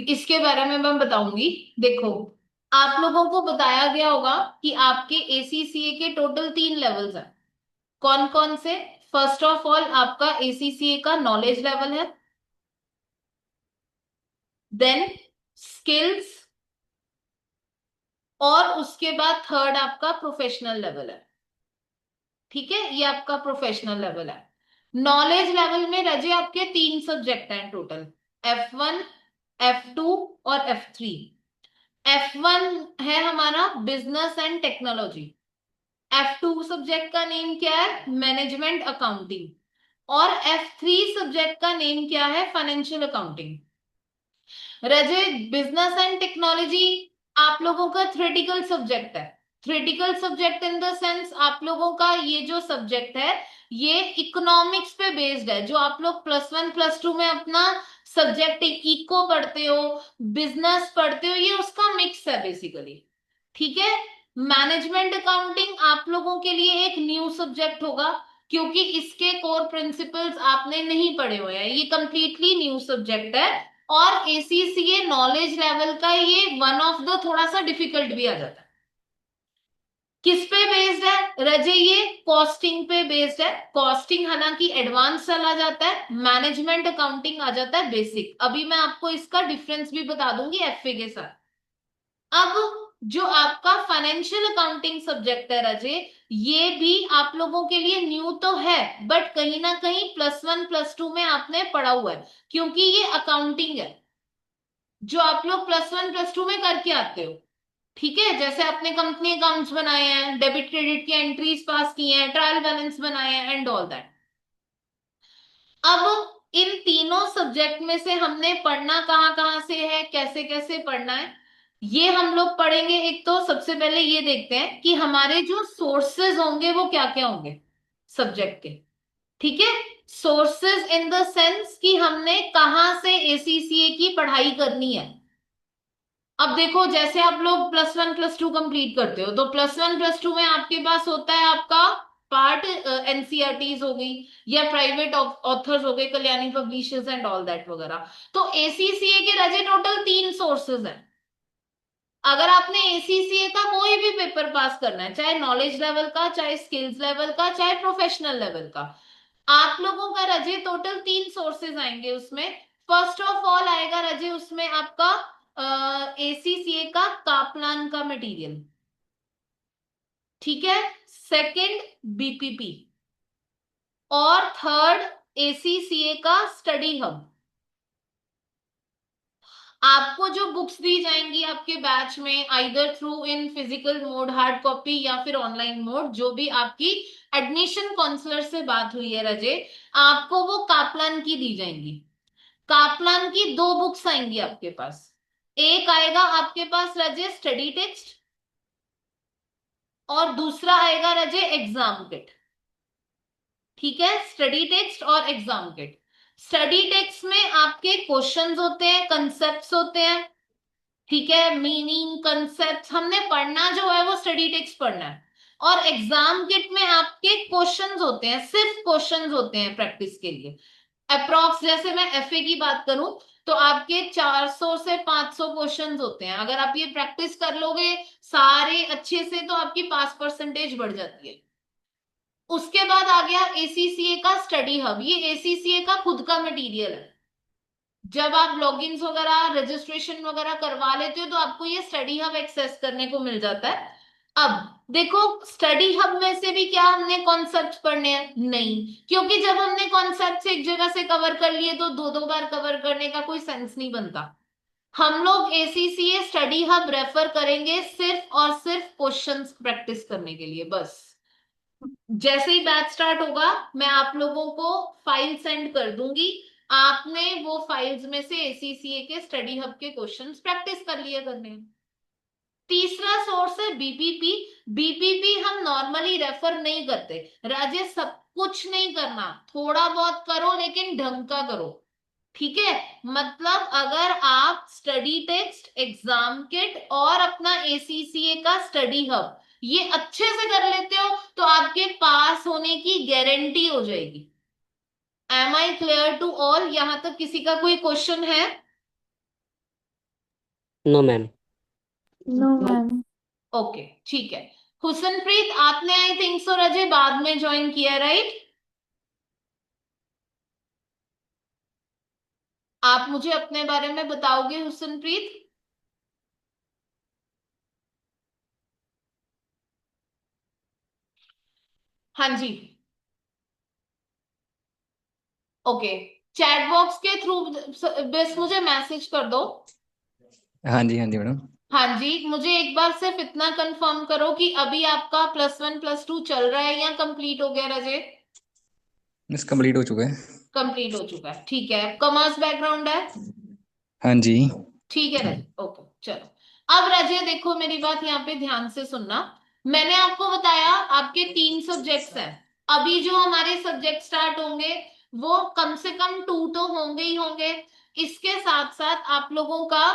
इसके बारे में मैं बताऊंगी। देखो, आप लोगों को बताया गया होगा कि आपके एसीसीए के टोटल 3 लेवल्स हैं। कौन कौन से? फर्स्ट ऑफ ऑल आपका एसीसीए का नॉलेज लेवल है, देन स्किल्स, और उसके बाद थर्ड आपका प्रोफेशनल लेवल है। ठीक है, ये आपका प्रोफेशनल लेवल है। नॉलेज लेवल में रजे आपके 3 सब्जेक्ट हैं टोटल, F1, F2 और F3। F1 है हमारा business and technology. F2 subject का नेम क्या है? Management accounting. और F3 सब्जेक्ट का नेम क्या है? Financial accounting. Raje, business and technology आप लोगों का थ्योरेटिकल सब्जेक्ट है। Theoretical subject in the sense आप लोगों का ये जो सब्जेक्ट है ये इकोनॉमिक्स पे बेस्ड है। जो आप लोग +1 +2 में अपना सब्जेक्ट इको पढ़ते हो, बिजनेस पढ़ते हो, ये उसका मिक्स है बेसिकली। ठीक है। मैनेजमेंट अकाउंटिंग आप लोगों के लिए एक न्यू सब्जेक्ट होगा, क्योंकि इसके कोर प्रिंसिपल्स आपने नहीं पढ़े हुए हैं, ये कंप्लीटली न्यू सब्जेक्ट है। और एसीसीए नॉलेज लेवल का ये वन ऑफ द थोड़ा सा डिफिकल्ट भी आ जाता है। किस पे बेस्ड है रजे? ये कॉस्टिंग पे बेस्ड है। कॉस्टिंग हालांकि एडवांस चला जाता है, मैनेजमेंट अकाउंटिंग आ जाता है बेसिक। अभी मैं आपको इसका डिफरेंस भी बता दूंगी एफए के साथ। अब जो आपका फाइनेंशियल अकाउंटिंग सब्जेक्ट है रजे, ये भी आप लोगों के लिए न्यू तो है, बट कहीं ना कहीं +1 +2 में आपने पढ़ा हुआ है, क्योंकि ये अकाउंटिंग है जो आप लोग +1 +2 में करके आते हो। ठीक है, जैसे आपने कंपनी अकाउंट्स बनाए हैं, डेबिट क्रेडिट की एंट्रीज पास की हैं, ट्रायल बैलेंस बनाए हैं एंड ऑल दैट। अब इन तीनों सब्जेक्ट में से हमने पढ़ना कहाँ कहाँ से है, कैसे कैसे पढ़ना है, ये हम लोग पढ़ेंगे। एक तो सबसे पहले ये देखते हैं कि हमारे जो सोर्सेज होंगे वो क्या क्या होंगे सब्जेक्ट के। ठीक है, सोर्सेज इन द सेंस कि हमने कहाँ से एसीसीए की पढ़ाई करनी है। अब देखो, जैसे आप लोग +1 +2 कंप्लीट करते हो, तो +1 +2 में आपके पास होता है आपका पार्ट एनसीईआरटीज हो गई, या प्राइवेट ऑथर्स हो गए, Kalyani publishers and all that वगैरह। तो एसीसीए के रजे टोटल 3 सोर्सेज हैं। अगर आपने एसीसीए का कोई भी पेपर पास करना है, चाहे नॉलेज लेवल का, चाहे स्किल्स लेवल का, चाहे प्रोफेशनल लेवल का, आप लोगों का रजे टोटल 3 सोर्सेज आएंगे उसमें। फर्स्ट ऑफ ऑल आएगा रजे उसमें आपका एसीसीए का कापलान का मटेरियल। ठीक है। सेकंड बीपीपी, और थर्ड एसीसीए का स्टडी हब। आपको जो बुक्स दी जाएंगी आपके बैच में, either through in physical mode hard copy या फिर ऑनलाइन मोड, जो भी आपकी एडमिशन काउंसलर से बात हुई है रजे, आपको वो कापलान की दी जाएंगी। कापलान की 2 बुक्स आएंगी आपके पास। एक आएगा आपके पास रजे स्टडी टेक्स्ट, और दूसरा आएगा रजे एग्जाम किट। ठीक है, स्टडी टेक्स्ट और एग्जाम किट। स्टडी टेक्स्ट में आपके क्वेश्चंस होते हैं, कंसेप्ट्स होते हैं। ठीक है, मीनिंग, कंसेप्ट हमने पढ़ना जो है वो स्टडी टेक्स्ट पढ़ना है। और एग्जाम किट में आपके क्वेश्चंस होते हैं, सिर्फ क्वेश्चंस होते हैं प्रैक्टिस के लिए। अप्रोक्स जैसे मैं एफए की बात करूं, तो आपके 400 से 500 क्वेश्चंस होते हैं। अगर आप ये प्रैक्टिस कर लोगे सारे अच्छे से, तो आपकी पास परसेंटेज बढ़ जाती है। उसके बाद आ गया एसीसीए का स्टडी हब। ये एसीसीए का खुद का मटेरियल है। जब आप लॉगिन्स वगैरह रजिस्ट्रेशन वगैरह करवा लेते हो, तो आपको ये स्टडी हब एक्सेस करने को मिल जाता है। अब देखो, स्टडी हब में से भी क्या हमने कॉन्सेप्ट पढ़ने हैं? नहीं, क्योंकि जब हमने कॉन्सेप्ट एक जगह से कवर कर लिए, तो दो दो बार कवर करने का कोई सेंस नहीं बनता। हम लोग एसीसीए स्टडी हब रेफर करेंगे सिर्फ और सिर्फ क्वेश्चंस प्रैक्टिस करने के लिए बस। जैसे ही बैच स्टार्ट होगा, मैं आप लोगों को फाइल सेंड कर दूंगी। आपने वो फाइल्स में से एसीसीए के स्टडी हब के क्वेश्चंस प्रैक्टिस कर लिए करने हैं। तीसरा सोर्स है बीपीपी। बीपीपी हम नॉर्मली रेफर नहीं करते राजेश, सब कुछ नहीं करना, थोड़ा बहुत करो लेकिन ढंग का करो। ठीक है, मतलब अगर आप स्टडी टेक्स्ट, एग्जाम किट और अपना एसीसीए का स्टडी हब ये अच्छे से कर लेते हो, तो आपके पास होने की गारंटी हो जाएगी। Am I clear to all? यहां तक किसी का कोई क्वेश्चन है? No ma'am. No ma'am. Okay, ठीक है। हुसनप्रीत, आपने आई थिंक सो रजे बाद में ज्वाइन किया, राइट? आप मुझे अपने बारे में बताओगे हुसनप्रीत? हाँ जी। ओके, चैट बॉक्स के थ्रू बस मुझे मैसेज कर दो। हाँ जी मैडम। हाँ जी, मुझे एक बार सिर्फ इतना कंफर्म करो कि अभी आपका +1 +2 चल रहा है या कंप्लीट हो गया रजे? मिस कंप्लीट हो चुका है। कंप्लीट हो चुका है, ठीक है। कॉमर्स बैकग्राउंड है? हाँ जी। ठीक है रजय, ओके चलो। अब रजय देखो, मेरी बात यहाँ पे ध्यान से सुनना। मैंने आपको बताया आपके 3 सब्जेक्ट्स हैं। अभी जो हमारे सब्जेक्ट स्टार्ट होंगे वो कम से कम 2 तो होंगे ही होंगे। इसके साथ साथ आप लोगों का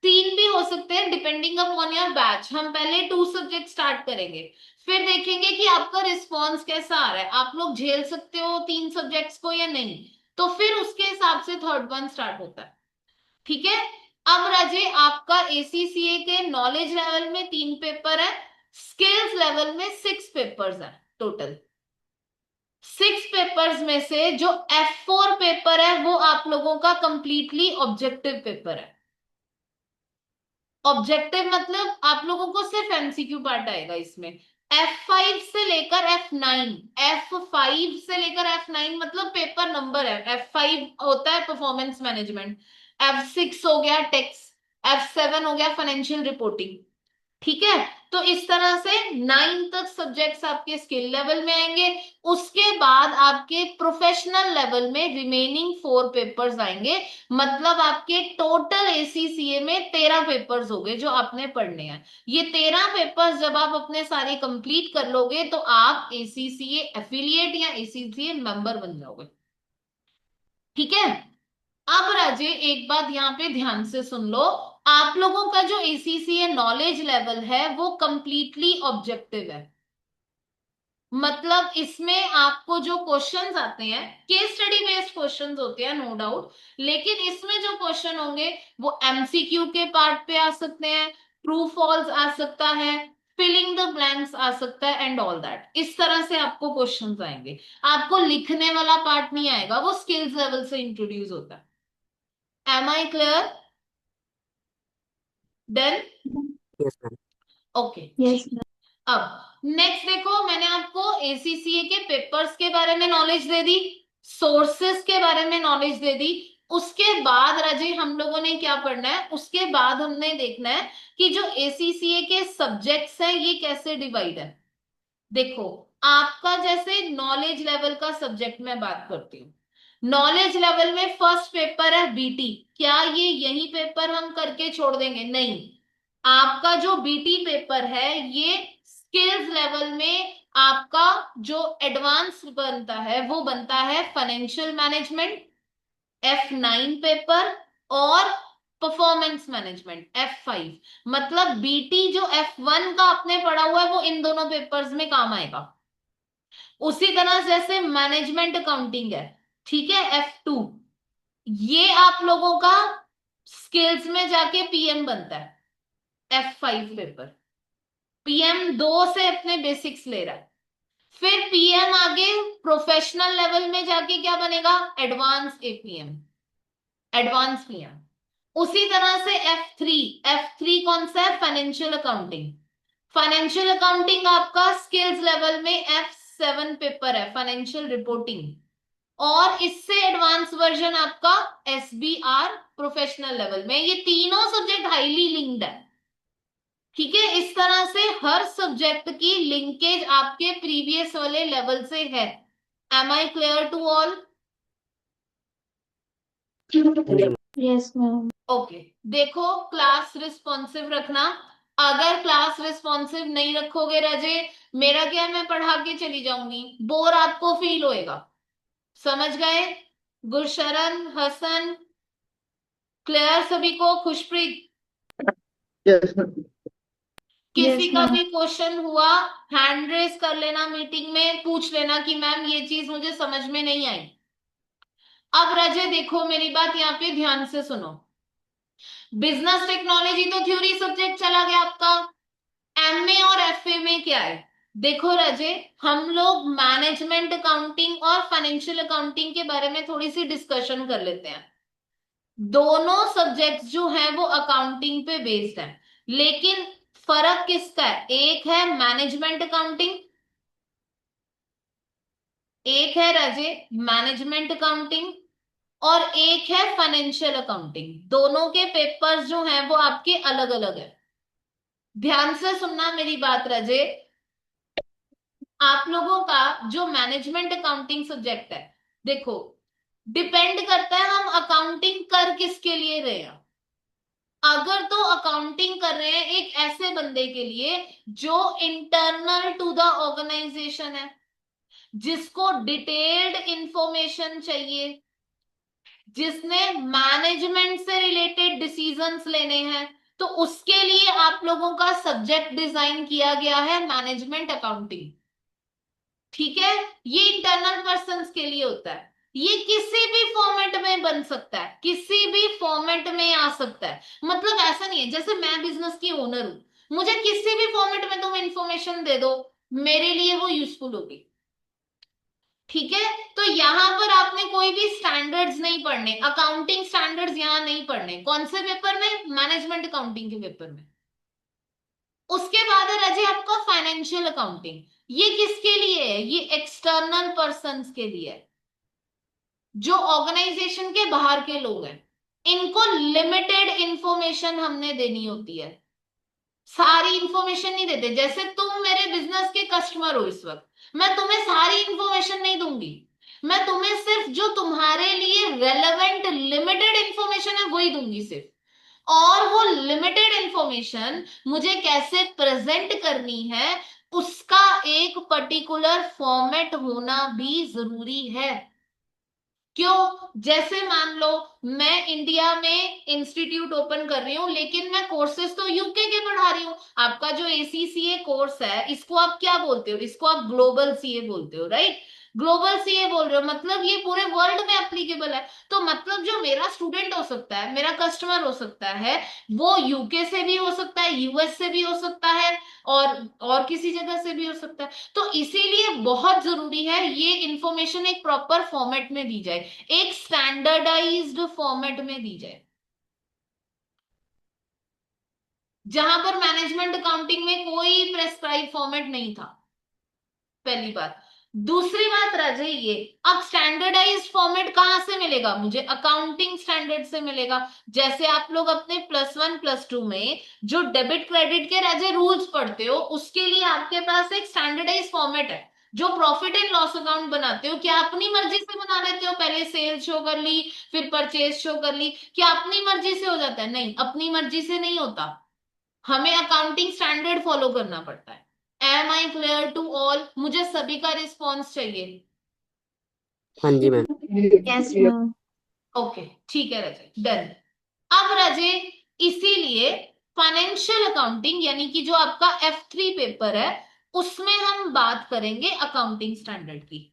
3 भी हो सकते हैं, डिपेंडिंग अपॉन योर बैच। हम पहले 2 सब्जेक्ट स्टार्ट करेंगे, फिर देखेंगे कि आपका रिस्पॉन्स कैसा आ रहा है, आप लोग झेल सकते हो 3 सब्जेक्ट्स को या नहीं। तो फिर उसके हिसाब से थर्ड वन स्टार्ट होता है, ठीक है। अब राजे, आपका एसीसीए के नॉलेज लेवल में 3 पेपर है, स्किल्स लेवल में 6 पेपर्स है टोटल। 6 पेपर्स में से जो F4 पेपर है वो आप लोगों का कंप्लीटली ऑब्जेक्टिव पेपर है। ऑब्जेक्टिव मतलब आप लोगों को सिर्फ एमसीक्यू पार्ट आएगा इसमें। F5 से लेकर F9, F5 से लेकर F9 मतलब पेपर नंबर है। F5 होता है परफॉर्मेंस मैनेजमेंट, F6 हो गया टैक्स, F7 हो गया फाइनेंशियल रिपोर्टिंग, ठीक है। तो इस तरह से 9 तक सब्जेक्ट्स आपके स्किल लेवल में आएंगे। उसके बाद आपके प्रोफेशनल लेवल में रिमेनिंग 4 पेपर्स आएंगे। मतलब आपके टोटल एसीसीए में 13 पेपर्स हो गए जो आपने पढ़ने हैं। ये 13 पेपर्स जब आप अपने सारे कंप्लीट कर लोगे तो आप एसीसीए एफिलिएट या एसीसीए मेंबर बन जाओगे, ठीक है। अब राजे एक बात यहाँ पे ध्यान से सुन लो। आप लोगों का जो एसीसीए नॉलेज लेवल है वो कंप्लीटली ऑब्जेक्टिव है। मतलब इसमें आपको जो क्वेश्चंस आते हैं, केस स्टडी बेस्ड क्वेश्चंस होते हैं नो डाउट, लेकिन इसमें जो क्वेश्चन होंगे वो एमसीक्यू के पार्ट पे आ सकते हैं, ट्रू फॉल्स आ सकता है, फिलिंग द ब्लैंक्स आ सकता है एंड ऑल दैट। इस तरह से आपको क्वेश्चंस आएंगे। आपको लिखने वाला पार्ट नहीं आएगा, वो स्किल्स लेवल से इंट्रोड्यूस होता है। Am I clear? Done? Yes ma'am. Okay, yes ठीक। मैम। अब नेक्स्ट देखो, मैंने आपको एसीसीए के पेपर्स के बारे में नॉलेज दे दी, सोर्सेस के बारे में नॉलेज दे दी। उसके बाद राजे हम लोगों ने क्या पढ़ना है, उसके बाद हमने देखना है कि जो एसीसीए के सब्जेक्ट्स हैं ये कैसे डिवाइड है। देखो, आपका जैसे नॉलेज लेवल का सब्जेक्ट मैं बात करती हूँ। नॉलेज लेवल में फर्स्ट पेपर है बीटी। क्या ये यही पेपर हम करके छोड़ देंगे? नहीं। आपका जो बीटी पेपर है ये स्किल्स लेवल में आपका जो एडवांस बनता है वो बनता है फाइनेंशियल मैनेजमेंट, F9 पेपर, और परफॉर्मेंस मैनेजमेंट F5। मतलब बीटी जो F1 का आपने पढ़ा हुआ है वो इन दोनों पेपर्स में काम आएगा। उसी तरह जैसे मैनेजमेंट अकाउंटिंग है, ठीक है, F2, ये आप लोगों का स्किल्स में जाके पीएम बनता है। F5 पेपर PM2 से अपने बेसिक्स ले रहा है। फिर पीएम आगे प्रोफेशनल लेवल में जाके क्या बनेगा? Advance APM, advance PM. उसी तरह से F3, F3 कौन सा है? Financial accounting. फाइनेंशियल अकाउंटिंग आपका स्किल्स लेवल में F7 पेपर है, फाइनेंशियल रिपोर्टिंग। और इससे एडवांस वर्जन आपका SBR प्रोफेशनल लेवल में। ये तीनों सब्जेक्ट हाईली लिंक्ड है, ठीक है। इस तरह से हर सब्जेक्ट की लिंकेज आपके प्रीवियस वाले लेवल से है। Am I clear to all? हाँ जी मैम। Yes ma'am. ओके, देखो क्लास रिस्पॉन्सिव रखना। अगर क्लास रिस्पॉन्सिव नहीं रखोगे राजे, मेरा क्या है, मैं पढ़ा के चली जाऊंगी, बोर आपको फील होएगा। समझ गए? गुरशरण, हसन, क्लियर सभी को? खुशप्रीत, यस किसी यस का मैम। भी क्वेश्चन हुआ हैंड रेस कर लेना, मीटिंग में पूछ लेना कि मैम ये चीज मुझे समझ में नहीं आई। अब रजे देखो, मेरी बात यहाँ पे ध्यान से सुनो। बिजनेस टेक्नोलॉजी तो थ्योरी सब्जेक्ट चला गया आपका। एमए और एफए में क्या है? देखो राजे, हम लोग मैनेजमेंट अकाउंटिंग और फाइनेंशियल अकाउंटिंग के बारे में थोड़ी सी डिस्कशन कर लेते हैं। दोनों सब्जेक्ट्स जो हैं वो अकाउंटिंग पे बेस्ड हैं, लेकिन फर्क किसका है? एक है मैनेजमेंट अकाउंटिंग, एक है राजे मैनेजमेंट अकाउंटिंग, और एक है फाइनेंशियल अकाउंटिंग। दोनों के पेपर्स जो हैं वो आपके अलग अलग है। ध्यान से सुनना मेरी बात राजे। आप लोगों का जो मैनेजमेंट अकाउंटिंग सब्जेक्ट है, देखो, डिपेंड करता है हम अकाउंटिंग कर किसके लिए रहे हैं। अगर तो अकाउंटिंग कर रहे हैं एक ऐसे बंदे के लिए जो इंटरनल टू द ऑर्गेनाइजेशन है, जिसको डिटेल्ड इंफॉर्मेशन चाहिए, जिसने मैनेजमेंट से रिलेटेड डिसीजंस लेने हैं, तो उसके लिए आप लोगों का सब्जेक्ट डिजाइन किया गया है मैनेजमेंट अकाउंटिंग। ठीक है, ये इंटरनल पर्सन्स के लिए होता है। ये किसी भी फॉर्मेट में बन सकता है, किसी भी फॉर्मेट में आ सकता है। मतलब ऐसा नहीं है, जैसे मैं बिजनेस की ओनर हूं, मुझे किसी भी फॉर्मेट में तुम इंफॉर्मेशन दे दो, मेरे लिए वो यूजफुल होगी। ठीक है, तो यहां पर आपने कोई भी स्टैंडर्ड्स नहीं पढ़ने, अकाउंटिंग स्टैंडर्ड्स यहां नहीं पढ़ने। कौन से पेपर में? मैनेजमेंट अकाउंटिंग के पेपर में। उसके बाद है राजे आपका फाइनेंशियल अकाउंटिंग। ये किसके लिए है? ये एक्सटर्नल पर्सन्स के लिए है, जो ऑर्गेनाइजेशन के बाहर के लोग हैं। इनको लिमिटेड इंफॉर्मेशन हमने देनी होती है, सारी इंफॉर्मेशन नहीं देते। जैसे तुम मेरे बिजनेस के कस्टमर हो इस वक्त, मैं तुम्हें सारी इंफॉर्मेशन नहीं दूंगी। मैं तुम्हें सिर्फ जो तुम्हारे लिए रेलेवेंट लिमिटेड इंफॉर्मेशन है वही दूंगी सिर्फ। और वो लिमिटेड इंफॉर्मेशन मुझे कैसे प्रेजेंट करनी है, उसका एक पर्टिकुलर फॉर्मेट होना भी जरूरी है। क्यों? जैसे मान लो मैं इंडिया में इंस्टीट्यूट ओपन कर रही हूँ, लेकिन मैं कोर्सेज तो यूके के पढ़ा रही हूँ। आपका जो एसीसीए कोर्स है, इसको आप क्या बोलते हो? इसको आप ग्लोबल सीए बोलते हो, राइट? ग्लोबल सीए बोल रहे हो, मतलब ये पूरे वर्ल्ड में एप्लीकेबल है। तो मतलब जो मेरा स्टूडेंट हो सकता है, मेरा कस्टमर हो सकता है, वो यूके से भी हो सकता है, यूएस से भी हो सकता है, और किसी जगह से भी हो सकता है। तो इसीलिए बहुत जरूरी है ये इंफॉर्मेशन एक प्रॉपर फॉर्मेट में दी जाए, एक स्टैंडर्डाइज्ड फॉर्मेट में दी जाए, जहां पर मैनेजमेंट अकाउंटिंग में कोई प्रेस्क्राइब फॉर्मेट नहीं था। पहली बात। दूसरी बात राजे, ये अब स्टैंडर्डाइज्ड फॉर्मेट कहां से मिलेगा? मुझे अकाउंटिंग स्टैंडर्ड से मिलेगा। जैसे आप लोग अपने +1 +2 में जो डेबिट क्रेडिट के राजे रूल्स पढ़ते हो, उसके लिए आपके पास एक स्टैंडर्डाइज फॉर्मेट है। जो प्रॉफिट एंड लॉस अकाउंट बनाते हो, क्या अपनी मर्जी से बना लेते हो? पहले सेल्स शो कर ली, फिर परचेज शो कर ली, क्या अपनी मर्जी से हो जाता है? नहीं, अपनी मर्जी से नहीं होता। हमें अकाउंटिंग स्टैंडर्ड फॉलो करना पड़ता है। Am I clear to all? मुझे सभी का रिस्पॉन्स चाहिए। हाँ जी मैम। Yes, ma'am. ओके, ठीक है रजे, डन। अब रजे, इसीलिए फाइनेंशियल अकाउंटिंग यानी कि जो आपका F3 पेपर है, उसमें हम बात करेंगे अकाउंटिंग स्टैंडर्ड की।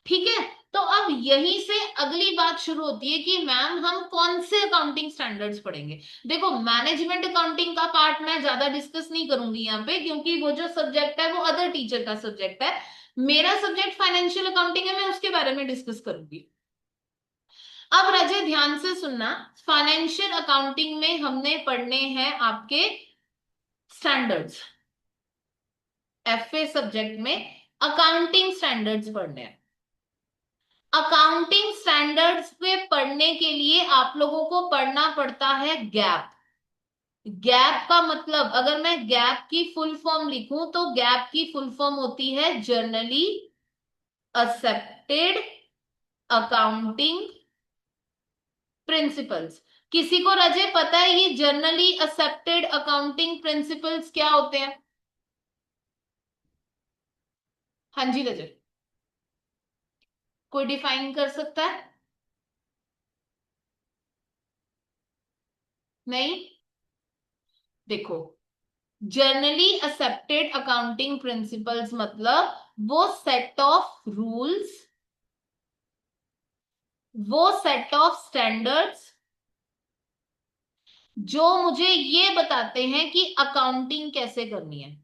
ठीक है, तो अब यहीं से अगली बात शुरू होती है कि मैम हम कौन से अकाउंटिंग स्टैंडर्ड्स पढ़ेंगे। देखो, मैनेजमेंट अकाउंटिंग का पार्ट मैं ज्यादा डिस्कस नहीं करूंगी यहाँ पे, क्योंकि वो जो सब्जेक्ट है वो अदर टीचर का सब्जेक्ट है। मेरा सब्जेक्ट फाइनेंशियल अकाउंटिंग है, मैं उसके बारे में डिस्कस करूंगी। अब रजे ध्यान से सुनना, फाइनेंशियल अकाउंटिंग में हमने पढ़ने हैं आपके स्टैंडर्ड्स। एफए सब्जेक्ट में अकाउंटिंग स्टैंडर्ड्स पढ़ने हैं। अकाउंटिंग स्टैंडर्ड्स पे पढ़ने के लिए आप लोगों को पढ़ना पड़ता है गैप। गैप का मतलब, अगर मैं गैप की फुल फॉर्म लिखूं तो गैप की फुल फॉर्म होती है जर्नली एक्सेप्टेड अकाउंटिंग प्रिंसिपल्स। किसी को रजे पता है ये जर्नली एक्सेप्टेड अकाउंटिंग प्रिंसिपल्स क्या होते हैं? हाँ जी रजे, कोई डिफाइन कर सकता है? नहीं? देखो, जर्नली एक्सेप्टेड अकाउंटिंग प्रिंसिपल्स मतलब वो सेट ऑफ रूल्स, वो सेट ऑफ स्टैंडर्ड्स जो मुझे ये बताते हैं कि अकाउंटिंग कैसे करनी है।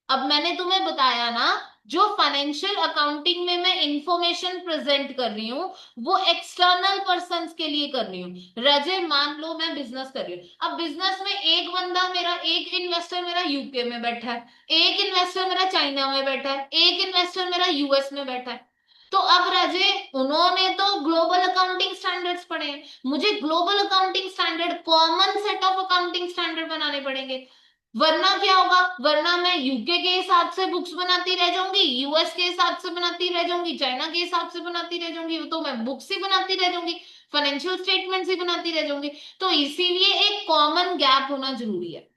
अब मैंने तुम्हें बताया ना, जो फाइनेंशियल अकाउंटिंग में मैं इंफॉर्मेशन प्रेजेंट कर रही हूँ वो एक्सटर्नल पर्सन्स के लिए कर रही हूँ। रजे मान लो मैं बिजनेस कर रही हूँ, अब बिजनेस में एक बंदा मेरा, एक इन्वेस्टर मेरा यूके में बैठा है, एक इन्वेस्टर मेरा चाइना में बैठा है, एक इन्वेस्टर मेरा यूएस में बैठा है। तो अब राजे, उन्होंने तो ग्लोबल अकाउंटिंग स्टैंडर्ड्स पढ़े हैं, मुझे global accounting standard, common set of accounting standard बनाने पड़ेंगे। वरना क्या होगा, वरना मैं यूके के हिसाब से बुक्स बनाती रह जाऊंगी, यूएस के हिसाब से बनाती रह जाऊंगी, चाइना के हिसाब से बनाती रह जाऊंगी, तो मैं बुक्स ही बनाती रह जाऊंगी, फाइनेंशियल स्टेटमेंट्स ही बनाती रह जाऊंगी। तो इसीलिए एक कॉमन गैप होना जरूरी है।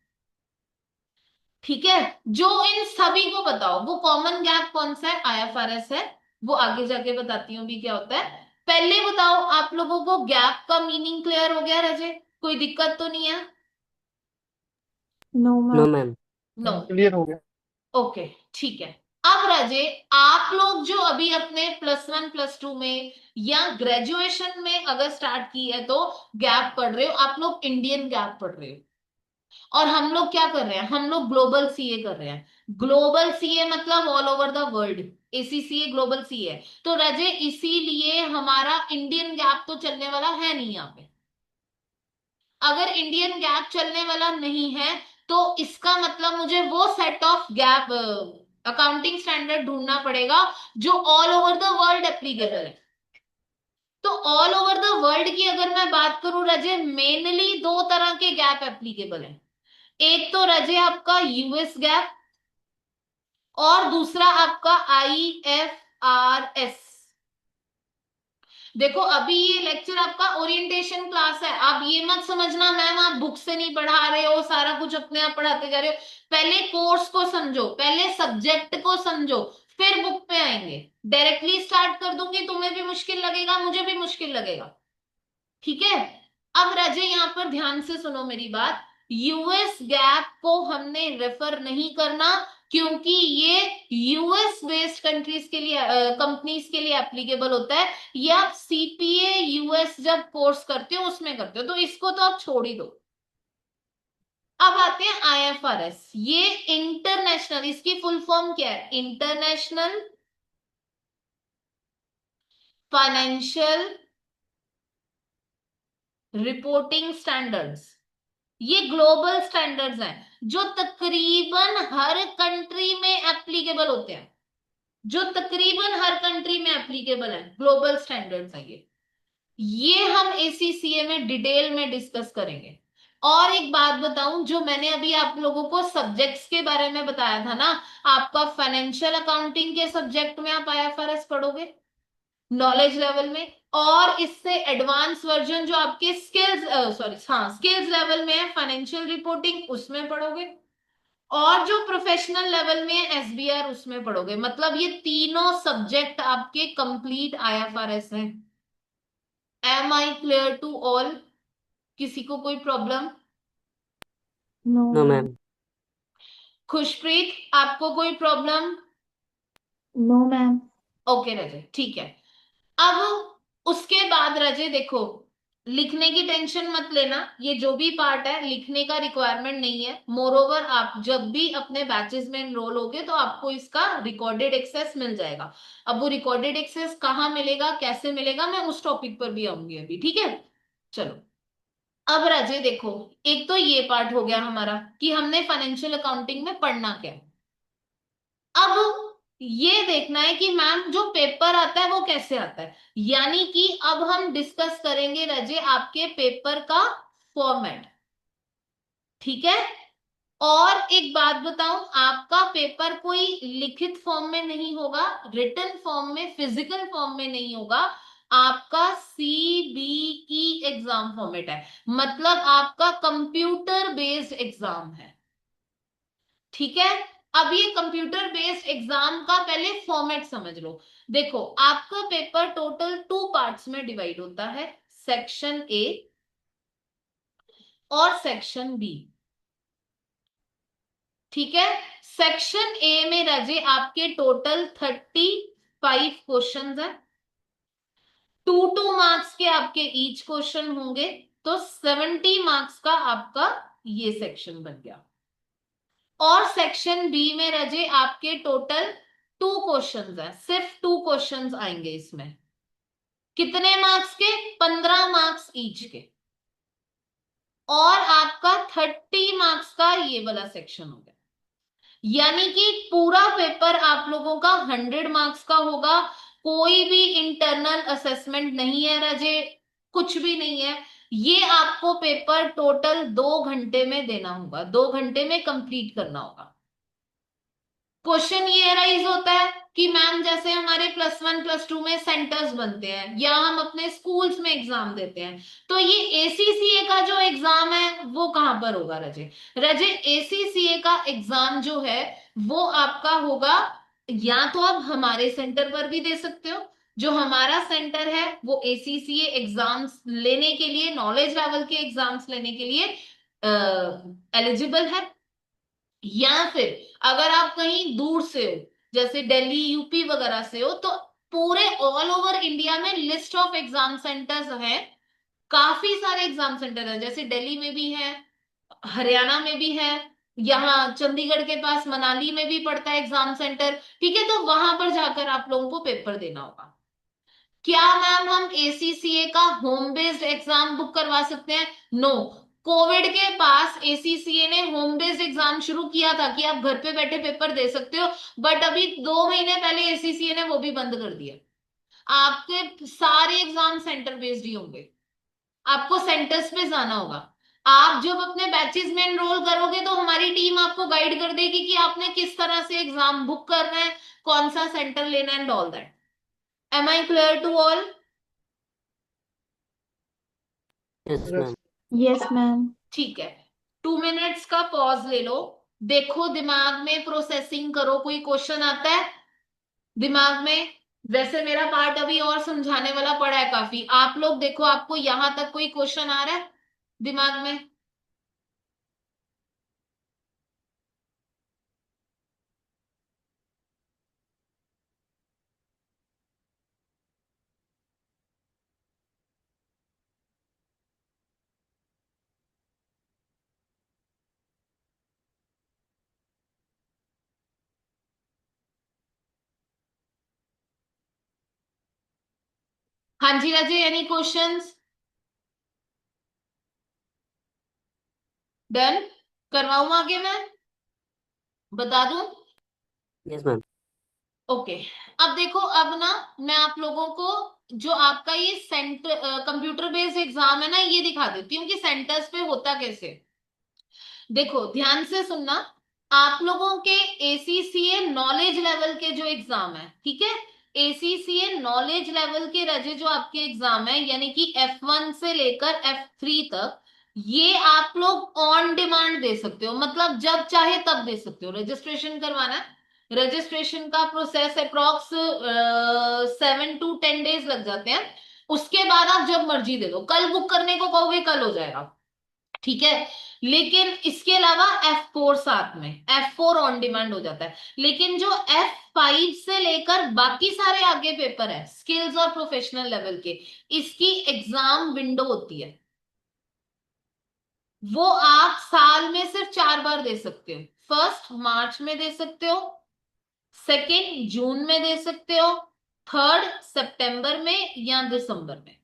ठीक है, जो इन सभी को बताओ वो कॉमन गैप कौन सा है, आईएफआरएस है। वो आगे जाके बताती हूँ भी क्या होता है। पहले बताओ आप लोगों को गैप का मीनिंग क्लियर हो गया रजे, कोई दिक्कत तो नहीं है? No, no ma'am. Ma'am. No, clear हो गया। ओके, ठीक है। अब राजे, आप लोग जो अभी अपने +1 +2 में या ग्रेजुएशन में अगर स्टार्ट की है तो गैप पढ़ रहे हो, आप लोग इंडियन गैप पढ़ रहे हो। और हम लोग क्या कर रहे हैं, हम लोग ग्लोबल सीए कर रहे हैं। ग्लोबल सीए मतलब all over the world, ACCA global CA. तो राजे इसीलिए हमारा इंडियन गैप तो चलने वाला है नहीं यहाँ पे। अगर इंडियन गैप चलने वाला नहीं है तो इसका मतलब मुझे वो set of gap accounting standard ढूंढना पड़ेगा जो all over the world applicable है। तो ऑल ओवर द वर्ल्ड की अगर मैं बात करूं रजे, मेनली दो तरह के गैप एप्लीकेबल है। एक तो रजे आपका यूएस गैप, और दूसरा आपका आईएफआरएस। देखो अभी ये लेक्चर आपका ओरिएंटेशन क्लास है, आप ये मत समझना मैम आप बुक से नहीं पढ़ा रहे हो, सारा कुछ अपने आप पढ़ाते जा रहे हो। पहले कोर्स को समझो, पहले सब्जेक्ट को समझो, फिर बुक पे आएंगे। डायरेक्टली स्टार्ट कर दूंगी तुम्हें भी मुश्किल लगेगा, मुझे भी मुश्किल लगेगा। ठीक है, अब राजे यहाँ पर ध्यान से सुनो मेरी बात। यूएस गैप को हमने रेफर नहीं करना, क्योंकि ये यूएस बेस्ड कंट्रीज के लिए, कंपनीज के लिए एप्लीकेबल होता है। ये आप सीपीए यूएस जब कोर्स करते हो उसमें करते हो, तो इसको तो आप छोड़ ही दो। अब आते हैं आईएफआरएस, ये इंटरनेशनल, इसकी फुल फॉर्म क्या है, इंटरनेशनल फाइनेंशियल रिपोर्टिंग स्टैंडर्ड्स। ये ग्लोबल स्टैंडर्ड्स हैं जो तकरीबन हर कंट्री में एप्लीकेबल होते हैं, जो तकरीबन हर कंट्री में एप्लीकेबल है, ग्लोबल स्टैंडर्ड्स हैं ये हम एसीसीए में डिटेल में डिस्कस करेंगे। और एक बात बताऊं, जो मैंने अभी आप लोगों को सब्जेक्ट्स के बारे में बताया था ना, आपका फाइनेंशियल अकाउंटिंग के सब्जेक्ट में आप आईएफआरएस पढ़ोगे नॉलेज लेवल में, और इससे एडवांस वर्जन जो आपके स्किल्स, सॉरी हाँ स्किल्स लेवल में है फाइनेंशियल रिपोर्टिंग, उसमें पढ़ोगे। और जो प्रोफेशनल लेवल में है एसबीआर, उसमें पढ़ोगे। मतलब ये तीनों सब्जेक्ट आपके कंप्लीट आईएफआरएस हैं। Am I clear to all? किसी को कोई problem? No, no ma'am. Ma'am. Khushpreet, आपको कोई प्रॉब्लम? No, ma'am. ओके रजय, ठीक है। अब उसके बाद रजे देखो, लिखने की टेंशन मत लेना, ये जो भी पार्ट है लिखने का रिक्वायरमेंट नहीं है। मोर ओवर आप जब भी अपने बैचेस में एनरोल होगे तो आपको इसका रिकॉर्डेड एक्सेस मिल जाएगा। अब वो रिकॉर्डेड एक्सेस कहाँ मिलेगा, कैसे मिलेगा, मैं उस टॉपिक पर भी आऊंगी अभी, ठीक है। चलो, अब राजे देखो, एक तो ये पार्ट हो गया हमारा कि हमने फाइनेंशियल अकाउंटिंग में पढ़ना क्या है। अब ये देखना है कि मैम जो पेपर आता है वो कैसे आता है, यानी कि अब हम डिस्कस करेंगे रजे आपके पेपर का फॉर्मेट। ठीक है, और एक बात बताऊं, आपका पेपर कोई लिखित फॉर्म में नहीं होगा, रिटन फॉर्म में, फिजिकल फॉर्म में नहीं होगा। आपका सीबीई एग्जाम फॉर्मेट है, मतलब आपका कंप्यूटर बेस्ड एग्जाम है। ठीक है, अब ये कंप्यूटर बेस्ड एग्जाम का पहले फॉर्मेट समझ लो। देखो आपका पेपर टोटल 2 पार्ट्स में डिवाइड होता है, सेक्शन ए और सेक्शन बी। ठीक है, सेक्शन ए में रजे आपके टोटल 35 क्वेश्चंस हैं, 2 2 मार्क्स के आपके ईच क्वेश्चन होंगे। तो 70 मार्क्स का आपका ये सेक्शन बन गया। और सेक्शन बी में रजे आपके टोटल 2 क्वेश्चंस हैं, सिर्फ 2 क्वेश्चंस आएंगे इसमें। कितने मार्क्स के? 15 मार्क्स ईच के। और आपका 30 मार्क्स का ये वाला सेक्शन हो गया। यानी कि पूरा पेपर आप लोगों का 100 मार्क्स का होगा। कोई भी इंटरनल असेसमेंट नहीं है रजे, कुछ भी नहीं है। ये आपको पेपर टोटल 2 घंटे में देना होगा, 2 घंटे में कंप्लीट करना होगा। क्वेश्चन ये राइज होता है कि मैम जैसे हमारे +1 +2 में सेंटर्स बनते हैं या हम अपने स्कूल्स में एग्जाम देते हैं, तो ये एसीसीए का जो एग्जाम है वो कहां पर होगा रजे? रजे एसीसीए का एग्जाम जो है वो आपका होगा, या तो आप हमारे सेंटर पर भी दे सकते हो। जो हमारा सेंटर है वो एसीसीए एग्जाम्स लेने के लिए, नॉलेज लेवल के एग्जाम्स लेने के लिए एलिजिबल है। या फिर अगर आप कहीं दूर से हो, जैसे दिल्ली यूपी वगैरह से हो, तो पूरे ऑल ओवर इंडिया में लिस्ट ऑफ एग्जाम सेंटर्स है। काफी सारे एग्जाम सेंटर है, जैसे दिल्ली में भी है, हरियाणा में भी है, यहाँ चंडीगढ़ के पास मनाली में भी पड़ता है एग्जाम सेंटर। ठीक है, तो वहां पर जाकर आप लोगों को पेपर देना होगा। क्या मैम हम एसीसीए का होम बेस्ड एग्जाम बुक करवा सकते हैं? नो। कोविड के पास एसीसीए ने होम बेस्ड एग्जाम शुरू किया था कि आप घर पे बैठे पेपर दे सकते हो, बट अभी 2 महीने पहले एसीसीए ने वो भी बंद कर दिया। आपके सारे एग्जाम सेंटर बेस्ड ही होंगे, आपको सेंटर्स पे जाना होगा। आप जब अपने बैचेस में एनरोल करोगे तो हमारी टीम आपको गाइड कर देगी कि आपने किस तरह से एग्जाम बुक करना है, कौन सा सेंटर लेना है and all that. Am I clear to all? Yes ma'am. Yes, ma'am. ठीक है, 2 मिनट्स का पॉज ले लो, देखो दिमाग में प्रोसेसिंग करो, कोई क्वेश्चन आता है दिमाग में? वैसे मेरा पार्ट अभी और समझाने वाला पड़ा है काफी, आप लोग देखो आपको यहां तक कोई क्वेश्चन आ रहा है दिमाग में? हाँ जी राजे, एनी क्वेश्चंस? डन? करवाऊं आगे मैं? बता दूं? Yes ma'am. ओके। अब देखो, अब ना मैं आप लोगों को जो आपका ये सेंटर कंप्यूटर बेस्ड एग्जाम है ना, ये दिखा देती हूँ कि सेंटर्स पे होता कैसे। देखो ध्यान से सुनना, आप लोगों के एसीसीए नॉलेज लेवल के जो एग्जाम है, ठीक है, एसीसीए नॉलेज लेवल के रजे जो आपके एग्जाम है, यानी कि F1 से लेकर F3 तक, ये आप लोग ऑन डिमांड दे सकते हो, मतलब जब चाहे तब दे सकते हो। रजिस्ट्रेशन करवाना है, रजिस्ट्रेशन का प्रोसेस अप्रॉक्स 7 to 10 डेज लग जाते हैं। उसके बाद आप जब मर्जी दे दो, कल बुक करने को कहोगे कल हो जाएगा, ठीक है। लेकिन इसके अलावा F4 साथ में, F4 ऑन डिमांड हो जाता है। लेकिन जो F5 से लेकर बाकी सारे आगे पेपर है स्किल्स और प्रोफेशनल लेवल के, इसकी एग्जाम विंडो होती है, वो आप साल में सिर्फ 4 बार दे सकते हो। फर्स्ट मार्च में दे सकते हो, सेकेंड जून में दे सकते हो, थर्ड सितंबर में या दिसंबर में।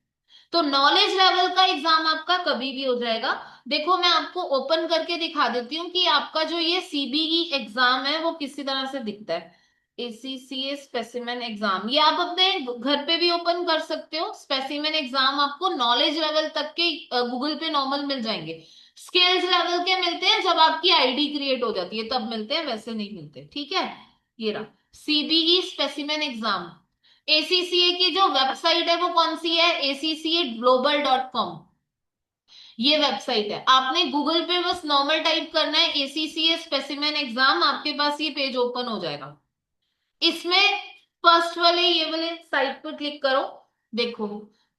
तो नॉलेज लेवल का एग्जाम आपका कभी भी हो जाएगा। देखो मैं आपको ओपन करके दिखा देती हूँ कि आपका जो ये सीबीई एग्जाम है वो किसी तरह से दिखता है। एसीसीए स्पेसिमेन एग्जाम, ये आप अपने घर पे भी ओपन कर सकते हो। स्पेसिमेन एग्जाम आपको नॉलेज लेवल तक के गूगल पे नॉर्मल मिल जाएंगे। स्किल्स लेवल के मिलते हैं जब आपकी आईडी क्रिएट हो जाती है तब मिलते हैं, वैसे नहीं मिलते, ठीक है। ये रहा सीबीई स्पेसिमेन एग्जाम। एसीसीए की जो वेबसाइट है वो कौन सी है? ACCA global.com, ये वेबसाइट है। आपने गूगल पे बस नॉर्मल टाइप करना है एसीसीए स्पेसिमेन एग्जाम, आपके पास ये पेज ओपन हो जाएगा। इसमें फर्स्ट वाले ये वाले साइट पर क्लिक करो, देखो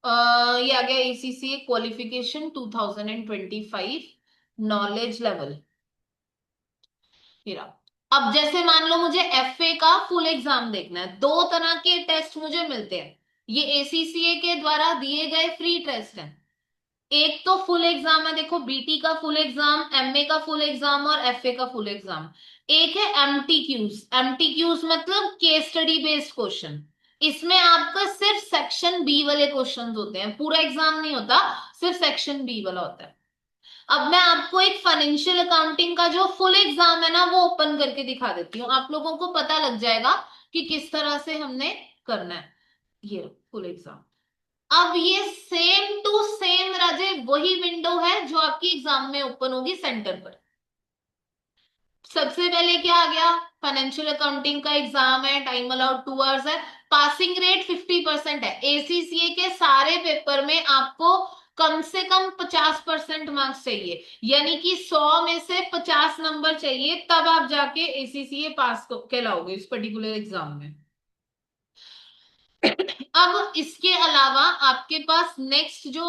ये आ गया एसीसीए क्वालिफिकेशन 2025 नॉलेज लेवल। अब जैसे मान लो मुझे एफए का फुल एग्जाम देखना है, 2 तरह के टेस्ट मुझे मिलते हैं, ये एसीसीए के द्वारा दिए गए फ्री टेस्ट हैं। एक तो फुल एग्जाम है, देखो बीटी का फुल एग्जाम, एमए का फुल एग्जाम और एफए का फुल एग्जाम। एक है एमटीक्यूज। एमटीक्यूज मतलब केस स्टडी बेस्ड क्वेश्चन। इसमें आपका सिर्फ सेक्शन बी वाले क्वेश्चंस होते हैं, पूरा एग्जाम नहीं होता, सिर्फ सेक्शन बी वाला होता है। अब मैं आपको एक फाइनेंशियल अकाउंटिंग का जो फुल एग्जाम है ना वो ओपन करके दिखा देती हूँ, आप लोगों को पता लग जाएगा कि किस तरह से हमने करना है। ये फुल एग्जाम। अब ये सेम टू सेम राजे वही विंडो है जो आपकी एग्जाम में ओपन होगी सेंटर पर। सबसे पहले क्या आ गया, फाइनेंशियल अकाउंटिंग का एग्जाम है, टाइम अलाउड 2 आवर्स है, पासिंग रेट 50% है। एसीसीए के सारे पेपर में आपको कम से कम 50% मार्क्स चाहिए, यानी कि 100 में से 50 नंबर चाहिए, तब आप जाके एसीसीए पास कहलाओगे इस पर्टिकुलर एग्जाम में। अब इसके अलावा आपके पास नेक्स्ट जो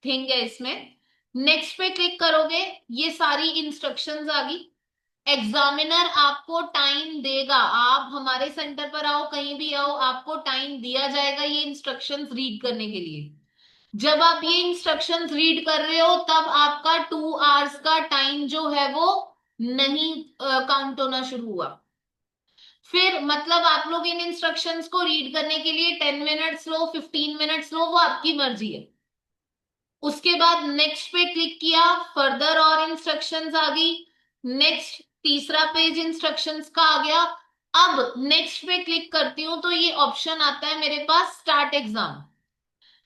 थिंग है इसमें, नेक्स्ट पे क्लिक करोगे, ये सारी इंस्ट्रक्शंस आ गई। एग्जामिनर आपको टाइम देगा, आप हमारे सेंटर पर आओ कहीं भी आओ, आपको टाइम दिया जाएगा ये इंस्ट्रक्शंस रीड करने के लिए। जब आप ये इंस्ट्रक्शंस रीड कर रहे हो तब आपका 2 आवर्स का टाइम जो है वो नहीं काउंट होना शुरू हुआ। फिर मतलब आप लोग इन इंस्ट्रक्शंस को रीड करने के लिए 10 मिनट्स लो, 15 मिनट्स लो, वो आपकी मर्जी है। उसके बाद नेक्स्ट पे क्लिक किया, फर्दर और इंस्ट्रक्शंस आ गई। नेक्स्ट तीसरा पेज इंस्ट्रक्शंस का आ गया। अब नेक्स्ट पे क्लिक करती हूं तो ये ऑप्शन आता है मेरे पास स्टार्ट एग्जाम।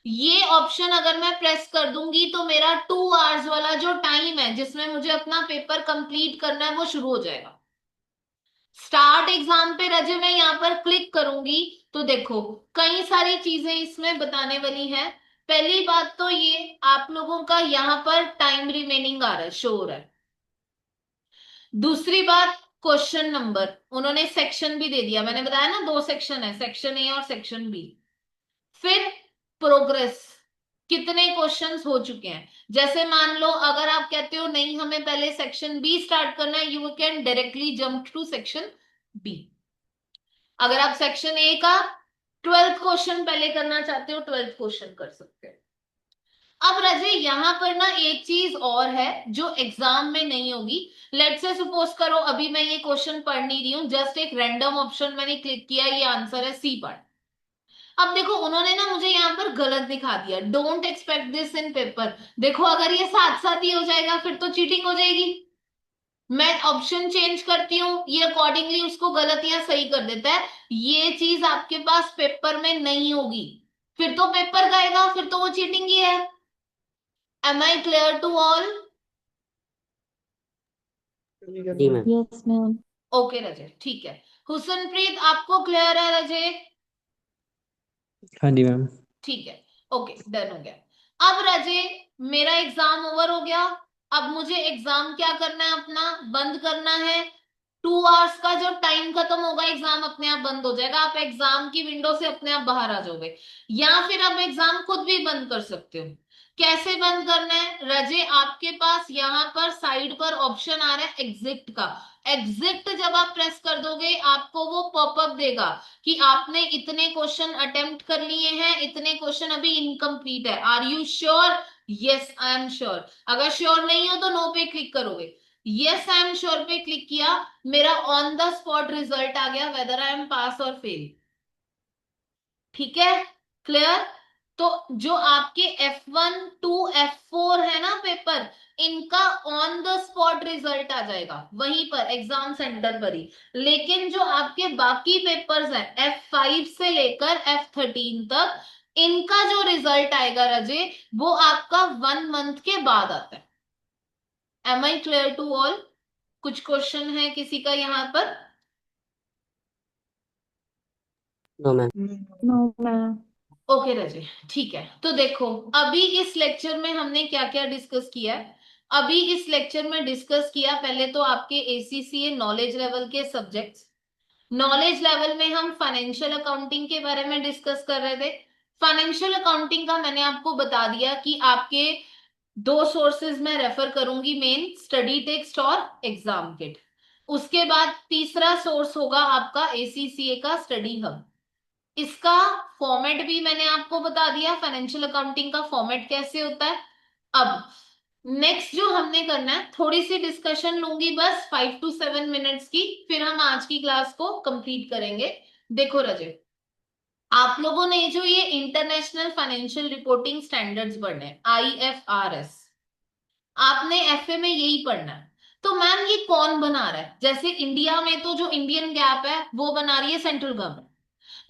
ये ऑप्शन अगर मैं प्रेस कर दूंगी तो मेरा 2 आवर्स वाला जो टाइम है जिसमें मुझे अपना पेपर कंप्लीट करना है वो शुरू हो जाएगा। स्टार्ट एग्जाम पे रजे मैं यहाँ पर क्लिक करूंगी तो देखो कई सारी चीजें इसमें बताने वाली है। पहली बात तो ये आप लोगों का यहाँ पर टाइम रिमेनिंग आ रहा है, शो हो रहा है। दूसरी बात, क्वेश्चन नंबर उन्होंने सेक्शन भी दे दिया, मैंने बताया ना 2 सेक्शन है, सेक्शन ए और सेक्शन बी। फिर प्रोग्रेस, कितने क्वेश्चंस हो चुके हैं। जैसे मान लो अगर आप कहते हो नहीं हमें पहले सेक्शन बी स्टार्ट करना है, you can directly jump to section B. अगर आप सेक्शन ए का 12th क्वेश्चन पहले करना चाहते हो 12th क्वेश्चन कर सकते हो। अब रजे यहां पर ना एक चीज और है जो एग्जाम में नहीं होगी। लेट्स से सपोज करो अभी मैं ये क्वेश्चन पढ़ नहीं रही हूं, जस्ट एक रैंडम ऑप्शन मैंने क्लिक किया, ये आंसर है सी पार्ट। अब देखो उन्होंने ना मुझे यहाँ पर गलत दिखा दिया, don't expect this in paper. देखो अगर ये साथ साथ ही हो जाएगा फिर तो चीटिंग हो जाएगी। मैं ऑप्शन चेंज करती हूँ, ये अकॉर्डिंगली उसको गलत या सही कर देता है। ये चीज आपके पास पेपर में नहीं होगी, फिर तो पेपर गएगा, फिर तो वो चीटिंग ही है। Am I clear to all? जी ma'am. Yes, ma'am. Okay Raje, ठीक है। हुसनप्रीत आपको क्लियर है रजे? हाँ जी मैम। ठीक है, ओके डन हो गया। अब राजे मेरा एग्जाम ओवर हो गया। अब मुझे एग्जाम क्या करना है, अपना बंद करना है। 2 आवर्स का जब टाइम खत्म होगा एग्जाम अपने आप बंद हो जाएगा, आप एग्जाम की विंडो से अपने आप बाहर आ जाओगे, या फिर आप एग्जाम खुद भी बंद कर सकते हो। कैसे बंद करना है रजे, आपके पास यहाँ पर साइड पर ऑप्शन आ रहा है एग्जिट का। एग्जिट जब आप प्रेस कर दोगे आपको वो पॉपअप देगा कि आपने इतने क्वेश्चन अटेम्प्ट कर लिए हैं, इतने क्वेश्चन अभी इनकम्प्लीट है, are you sure? Yes I am sure. अगर श्योर नहीं हो तो नो पे क्लिक करोगे। यस आई एम श्योर पे क्लिक किया, मेरा ऑन द स्पॉट रिजल्ट आ गया वेदर आई एम पास और फेल। ठीक है, क्लियर? तो जो आपके F1 टू F4 है ना पेपर, इनका ऑन द स्पॉट रिजल्ट आ जाएगा वहीं पर एग्जाम सेंटर पर ही। लेकिन जो आपके बाकी पेपर्स हैं F5 से लेकर F13 तक, इनका जो रिजल्ट आएगा रजे वो आपका 1 मंथ के बाद आता है। Am I clear to all? कुछ क्वेश्चन है किसी का यहाँ पर? No ma'am. No, ma'am. Okay Raje, ठीक है। तो देखो अभी इस लेक्चर में हमने क्या क्या डिस्कस किया है। अभी इस लेक्चर में डिस्कस किया पहले तो आपके एसीसीए नॉलेज लेवल के सब्जेक्ट्स। नॉलेज लेवल में हम फाइनेंशियल अकाउंटिंग के बारे में डिस्कस कर रहे थे। फाइनेंशियल अकाउंटिंग का मैंने आपको बता दिया कि आपके 2 सोर्सेज में रेफर करूंगी, मेन स्टडी टेक्स्ट और एग्जाम किट। उसके बाद तीसरा सोर्स होगा आपका एसीसीए का स्टडी हब। इसका फॉर्मेट भी मैंने आपको बता दिया, फाइनेंशियल अकाउंटिंग का फॉर्मेट कैसे होता है। अब नेक्स्ट जो हमने करना है, थोड़ी सी डिस्कशन लूंगी बस 5 to 7 मिनट्स की, फिर हम आज की क्लास को कंप्लीट करेंगे। देखो रजत, आप लोगों ने जो ये इंटरनेशनल फाइनेंशियल रिपोर्टिंग स्टैंडर्ड्स पढ़ने, IFRS, आपने एफए में यही पढ़ना है। तो मैम ये कौन बना रहा है? जैसे इंडिया में तो जो इंडियन गैप है वो बना रही है सेंट्रल गवर्नमेंट,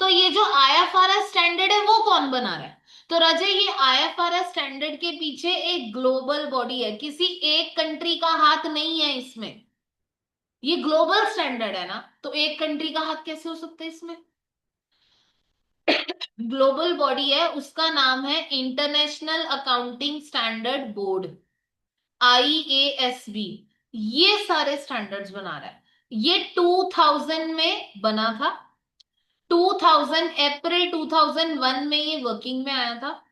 तो ये जो IFRS स्टैंडर्ड है वो कौन बना रहा है? तो रजय, ये IFRS स्टैंडर्ड के पीछे एक ग्लोबल बॉडी है, किसी एक कंट्री का हाथ नहीं है इसमें। ये ग्लोबल स्टैंडर्ड है ना, तो एक कंट्री का हाथ कैसे हो सकता है इसमें? ग्लोबल बॉडी है, उसका नाम है international accounting standard board, IASB। ये सारे स्टैंडर्ड्स बना रहा है। ये 2000 में बना था, 2000 अप्रैल 2001 में ये वर्किंग में आया था।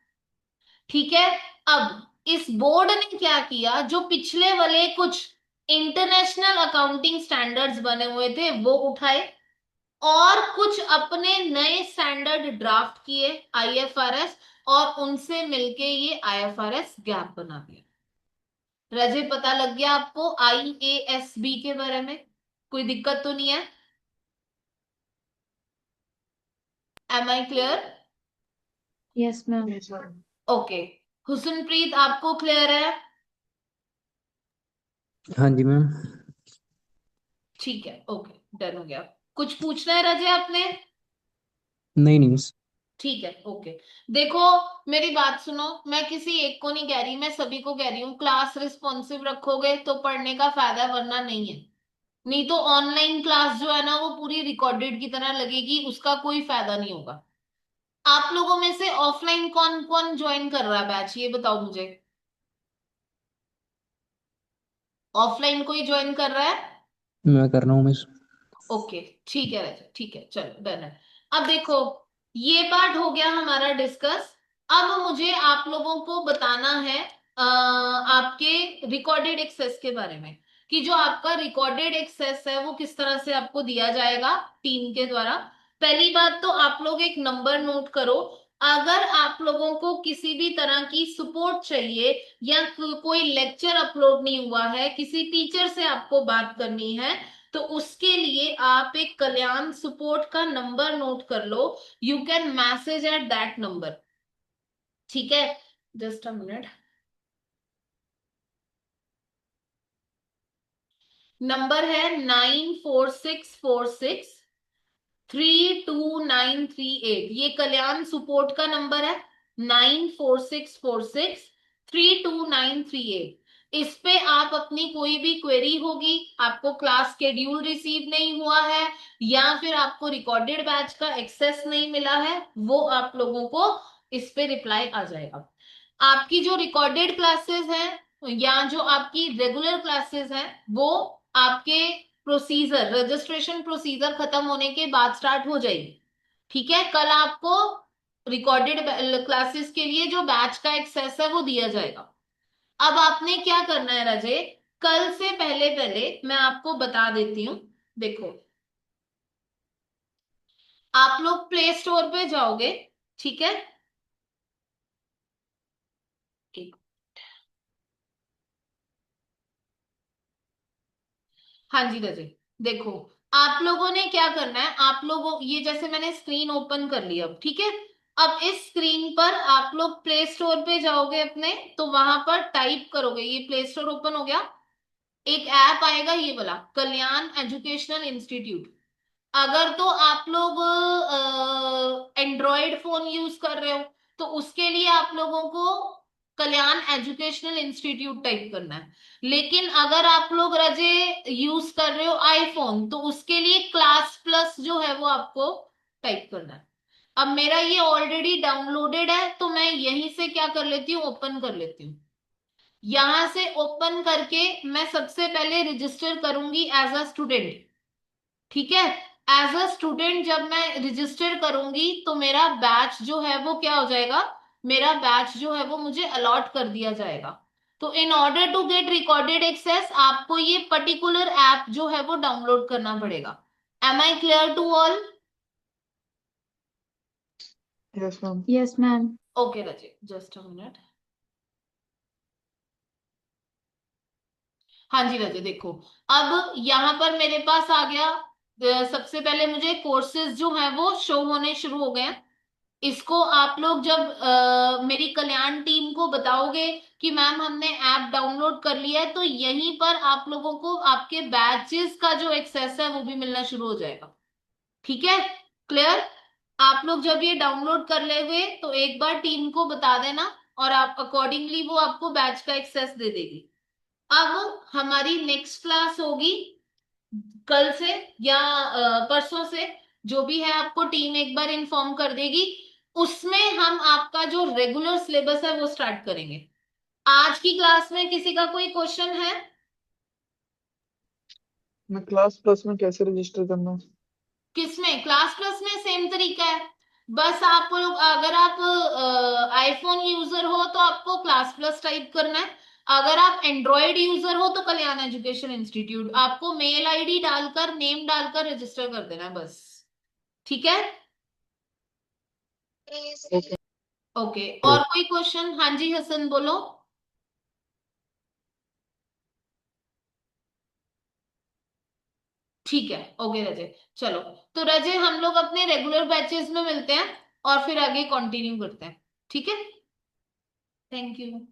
ठीक है, अब इस बोर्ड ने क्या किया, जो पिछले वाले कुछ इंटरनेशनल अकाउंटिंग स्टैंडर्ड्स बने हुए थे वो उठाए और कुछ अपने नए स्टैंडर्ड ड्राफ्ट किए IFRS, और उनसे मिलके ये IFRS गैप बना दिया। रजे, पता लग गया आपको IASB के बारे में? कोई दिक्कत तो नहीं है? Am I clear? Yes, ma'am. Okay, Husanpreet आपको क्लियर है? हाँ जी मैम। ठीक है, ओके, डन हो गया। कुछ पूछना है रजे आपने? नहीं नहीं मिस। ठीक है, ओके। देखो, मेरी बात सुनो, मैं किसी एक को नहीं कह रही, मैं सभी को कह रही हूँ, क्लास रिस्पॉन्सिव रखोगे तो पढ़ने का फायदा है, वरना नहीं है। नहीं तो ऑनलाइन क्लास जो है ना वो पूरी रिकॉर्डेड की तरह लगेगी, उसका कोई फायदा नहीं होगा। आप लोगों में से ऑफलाइन कौन कौन ज्वाइन कर रहा है बैच, ये बताओ मुझे। ऑफलाइन कोई ज्वाइन कर रहा है? मैं कर रहा हूँ मिस। ओके, ठीक है रजत, ठीक है, चलो डन है। अब देखो, ये पार्ट हो गया हमारा डिस्कस। अब मुझे आप लोगों को बताना है आपके रिकॉर्डेड एक्सेस के बारे में, कि जो आपका रिकॉर्डेड एक्सेस है वो किस तरह से आपको दिया जाएगा टीम के द्वारा। पहली बात तो आप लोग एक नंबर नोट करो, अगर आप लोगों को किसी भी तरह की सपोर्ट चाहिए या कोई लेक्चर अपलोड नहीं हुआ है, किसी टीचर से आपको बात करनी है, तो उसके लिए आप एक कल्याण सपोर्ट का नंबर नोट कर लो। You can message at that number, ठीक है? Just a minute. नंबर है 9464632938। ये कल्याण सपोर्ट का नंबर है, 9464632938। इस पे आप अपनी कोई भी क्वेरी होगी, आपको क्लास शेड्यूल रिसीव नहीं हुआ है या फिर आपको रिकॉर्डेड बैच का एक्सेस नहीं मिला है, वो आप लोगों को इस पे रिप्लाई आ जाएगा। आपकी जो रिकॉर्डेड क्लासेस हैं या जो आपकी रेगुलर क्लासेस हैं, वो आपके प्रोसीजर, रजिस्ट्रेशन प्रोसीजर खत्म होने के बाद स्टार्ट हो जाएगी। ठीक है, कल आपको रिकॉर्डेड क्लासेस के लिए जो बैच का एक्सेस है वो दिया जाएगा। अब आपने क्या करना है राजे, कल से पहले पहले मैं आपको बता देती हूँ। देखो, आप लोग प्ले स्टोर पे जाओगे, ठीक है? एक, हाँ जी राजे, देखो, आप लोगों ने क्या करना है, आप लोगों, ये जैसे मैंने स्क्रीन ओपन कर ली अब, ठीक है? अब इस स्क्रीन पर आप लोग प्ले स्टोर पे जाओगे अपने, तो वहां पर टाइप करोगे, ये प्ले स्टोर ओपन हो गया, एक ऐप आएगा ये वाला, कल्याण एजुकेशनल इंस्टीट्यूट। अगर तो आप लोग एंड्रॉयड फोन यूज कर रहे हो, तो उसके लिए आप लोगों को कल्याण एजुकेशनल इंस्टीट्यूट टाइप करना है। लेकिन अगर आप लोग रजे यूज कर रहे हो आईफोन, तो उसके लिए क्लास प्लस जो है वो आपको टाइप करना है। अब मेरा ये ऑलरेडी डाउनलोडेड है, तो मैं यहीं से क्या कर लेती हूँ, ओपन कर लेती हूँ। यहां से ओपन करके मैं सबसे पहले रजिस्टर करूंगी एज अ स्टूडेंट, ठीक है? एज अ स्टूडेंट जब मैं रजिस्टर करूंगी तो मेरा बैच जो है वो क्या हो जाएगा, मेरा बैच जो है वो मुझे अलॉट कर दिया जाएगा। तो in order to get recorded access आपको ये पर्टिकुलर ऐप जो है वो डाउनलोड करना पड़ेगा। Am I clear to all? Yes, ma'am. Yes, ma'am. Okay Raje, just a minute. हाँ जी रजत, देखो अब यहाँ पर मेरे पास आ गया। सबसे पहले मुझे कोर्सेज जो हैं वो शो होने शुरू हो गए हैं। इसको आप लोग जब मेरी कल्याण टीम को बताओगे कि मैम हमने ऐप डाउनलोड कर लिया है, तो यहीं पर आप लोगों को आपके बैचेस का जो एक्सेस है वो भी मिलना शुरू हो जाएगा। ठीक है, क्लियर? आप लोग जब ये डाउनलोड कर लेंगे तो एक बार टीम को बता देना, और आप अकॉर्डिंगली वो आपको बैच का एक्सेस दे देगी। अब हमारी नेक्स्ट क्लास होगी कल से या परसों से, जो भी है आपको टीम एक बार इन्फॉर्म कर देगी। उसमें हम आपका जो रेगुलर सिलेबस है वो स्टार्ट करेंगे। आज की क्लास में किसी का कोई क्वेश्चन है? मैं क्लास प्लस में कैसे रजिस्टर करना है? किसमें? क्लास प्लस में सेम तरीका है। बस आप लोग अगर आप आईफोन यूजर हो तो आपको क्लास प्लस टाइप करना है। अगर आप एंड्रॉयड यूजर हो तो कल्याण एजुकेशन इंस्टीट्यूट, आपको मेल आईडी डालकर नेम डालकर रजिस्टर कर देना है बस। ठीक है, ओके। ओके। और कोई क्वेश्चन? हाँ जी हसन बोलो। ठीक है, ओके रजय। चलो, तो रजय हम लोग अपने रेगुलर बैचेस में मिलते हैं और फिर आगे कंटिन्यू करते हैं। ठीक है, थैंक यू।